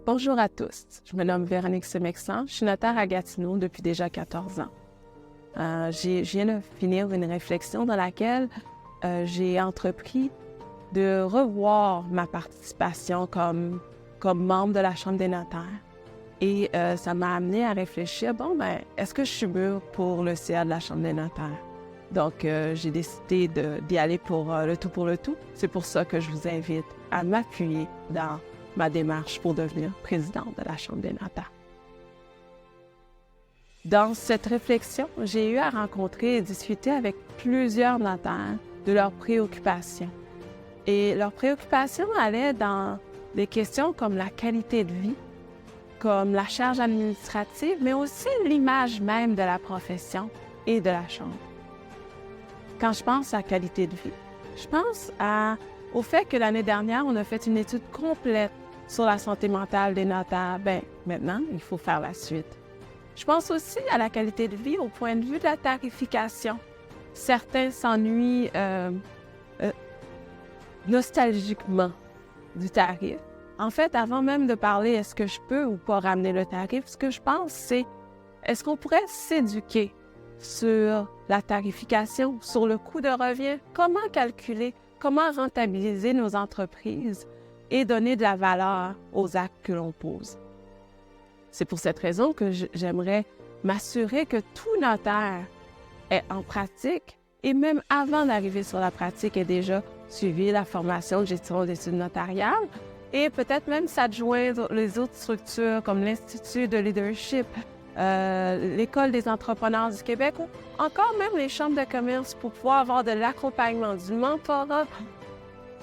Bonjour à tous, je me nomme Véronique Semexan, je suis notaire à Gatineau depuis déjà 14 ans. Je viens de finir une réflexion dans laquelle j'ai entrepris de revoir ma participation comme membre de la Chambre des notaires. Et ça m'a amené à réfléchir, est-ce que je suis mûre pour le CA de la Chambre des notaires? Donc, j'ai décidé d'y aller pour le tout pour le tout. C'est pour ça que je vous invite à m'appuyer dans ma démarche pour devenir présidente de la Chambre des notaires. Dans cette réflexion, j'ai eu à rencontrer et discuter avec plusieurs notaires de leurs préoccupations. Et leurs préoccupations allaient dans des questions comme la qualité de vie, comme la charge administrative, mais aussi l'image même de la profession et de la Chambre. Quand je pense à qualité de vie, je pense au fait que l'année dernière, on a fait une étude complète sur la santé mentale des notaires. Maintenant, il faut faire la suite. Je pense aussi à la qualité de vie au point de vue de la tarification. Certains s'ennuient nostalgiquement du tarif. En fait, avant même de parler est-ce que je peux ou pas ramener le tarif, ce que je pense, c'est est-ce qu'on pourrait s'éduquer sur la tarification, sur le coût de revient, comment calculer, comment rentabiliser nos entreprises et donner de la valeur aux actes que l'on pose. C'est pour cette raison que j'aimerais m'assurer que tout notaire est en pratique et même avant d'arriver sur la pratique ait déjà suivi la formation de gestion d'études notariales et peut-être même s'adjoindre les autres structures comme l'Institut de leadership, l'École des entrepreneurs du Québec ou encore même les chambres de commerce pour pouvoir avoir de l'accompagnement, du mentorat.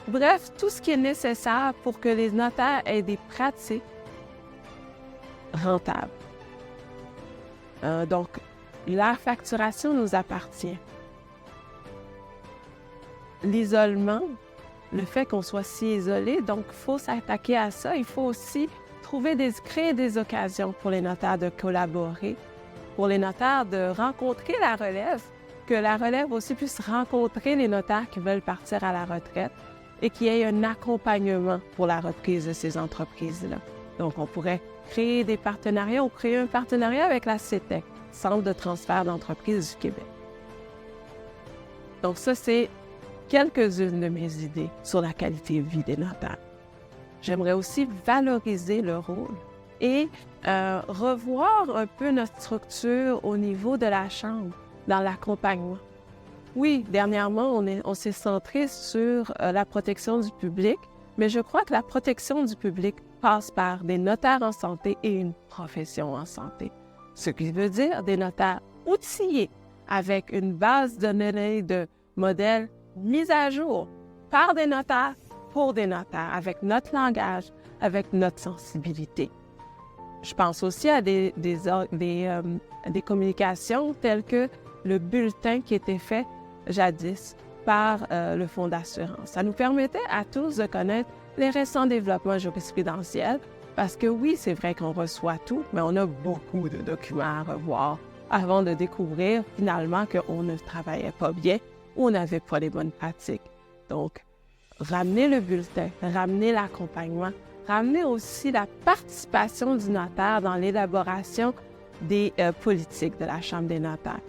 Bref, tout ce qui est nécessaire pour que les notaires aient des pratiques rentables. Donc, la facturation nous appartient. L'isolement, le fait qu'on soit si isolé, donc il faut s'attaquer à ça. Il faut aussi créer des occasions pour les notaires de collaborer, pour les notaires de rencontrer la relève, que la relève aussi puisse rencontrer les notaires qui veulent partir à la retraite et qu'il y ait un accompagnement pour la reprise de ces entreprises-là. Donc, on pourrait créer des partenariats ou créer un partenariat avec la CETEC, Centre de transfert d'entreprises du Québec. Donc, ça, c'est quelques-unes de mes idées sur la qualité de vie des notaires. J'aimerais aussi valoriser le rôle et revoir un peu notre structure au niveau de la Chambre, dans l'accompagnement. Oui, dernièrement, on s'est centré sur la protection du public, mais je crois que la protection du public passe par des notaires en santé et une profession en santé. Ce qui veut dire des notaires outillés avec une base de données de modèles mise à jour par des notaires pour des notaires, avec notre langage, avec notre sensibilité. Je pense aussi à des communications telles que le bulletin qui était fait jadis par le Fonds d'assurance. Ça nous permettait à tous de connaître les récents développements jurisprudentiels parce que oui, c'est vrai qu'on reçoit tout, mais on a beaucoup de documents à revoir avant de découvrir finalement qu'on ne travaillait pas bien ou on n'avait pas les bonnes pratiques. Donc, ramener le bulletin, ramener l'accompagnement, ramener aussi la participation du notaire dans l'élaboration des politiques de la Chambre des notaires.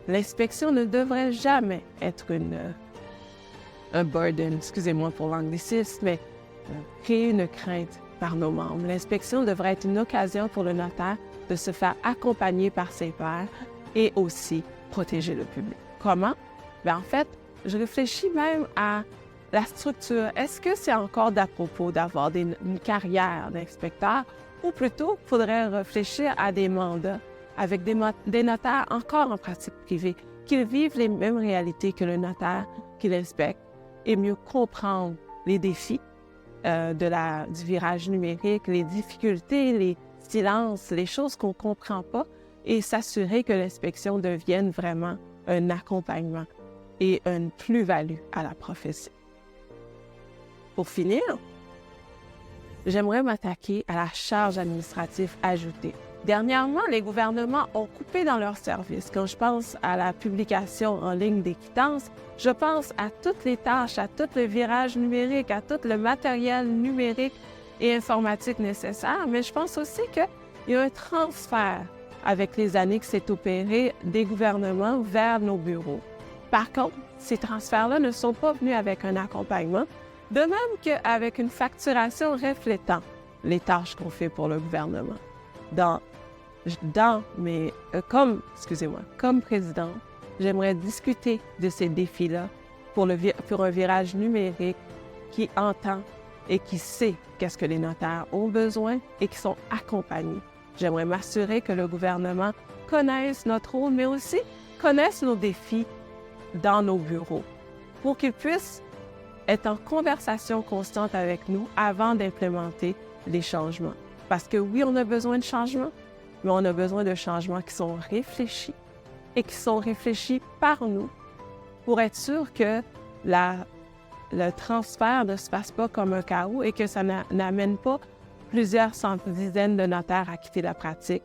L'inspection ne devrait jamais être un burden, excusez-moi pour l'anglicisme, mais créer une crainte par nos membres. L'inspection devrait être une occasion pour le notaire de se faire accompagner par ses pairs et aussi protéger le public. Comment? En fait, je réfléchis même à la structure. Est-ce que c'est encore d'à propos d'avoir une carrière d'inspecteur ou plutôt il faudrait réfléchir à des mandats avec des notaires encore en pratique privée, qui vivent les mêmes réalités que le notaire qui l'inspecte et mieux comprendre les défis du virage numérique, les difficultés, les silences, les choses qu'on ne comprend pas et s'assurer que l'inspection devienne vraiment un accompagnement et une plus-value à la profession. Pour finir, j'aimerais m'attaquer à la charge administrative ajoutée. Dernièrement, les gouvernements ont coupé dans leurs services. Quand je pense à la publication en ligne des quittances, je pense à toutes les tâches, à tout le virage numérique, à tout le matériel numérique et informatique nécessaires, mais je pense aussi qu'il y a un transfert avec les années qui s'est opéré des gouvernements vers nos bureaux. Par contre, ces transferts-là ne sont pas venus avec un accompagnement, de même qu'avec une facturation reflétant les tâches qu'on fait pour le gouvernement. Comme président, j'aimerais discuter de ces défis-là pour un virage numérique qui entend et qui sait qu'est-ce que les notaires ont besoin et qui sont accompagnés. J'aimerais m'assurer que le gouvernement connaisse notre rôle, mais aussi connaisse nos défis dans nos bureaux pour qu'ils puissent être en conversation constante avec nous avant d'implémenter les changements. Parce que oui, on a besoin de changements, mais on a besoin de changements qui sont réfléchis et qui sont réfléchis par nous pour être sûr que le transfert ne se passe pas comme un chaos et que ça n'amène pas plusieurs dizaines de notaires à quitter la pratique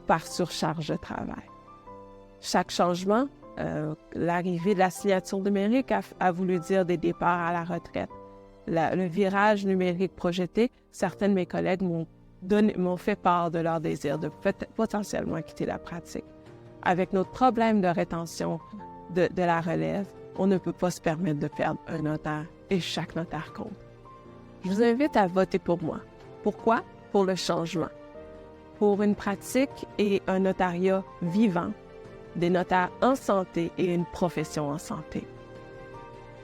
par surcharge de travail. Chaque changement, l'arrivée de la signature numérique a voulu dire des départs à la retraite. Le virage numérique projeté, certains de mes collègues m'ont fait part de leur désir de potentiellement quitter la pratique. Avec notre problème de rétention de la relève, on ne peut pas se permettre de perdre un notaire et chaque notaire compte. Je vous invite à voter pour moi. Pourquoi? Pour le changement. Pour une pratique et un notariat vivant, des notaires en santé et une profession en santé.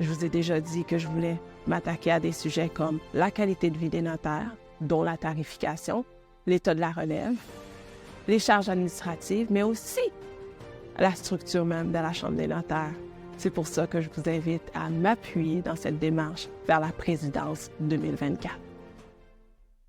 Je vous ai déjà dit que je voulais m'attaquer à des sujets comme la qualité de vie des notaires, dont la tarification, l'état de la relève, les charges administratives, mais aussi la structure même de la Chambre des notaires. C'est pour ça que je vous invite à m'appuyer dans cette démarche vers la présidence 2024.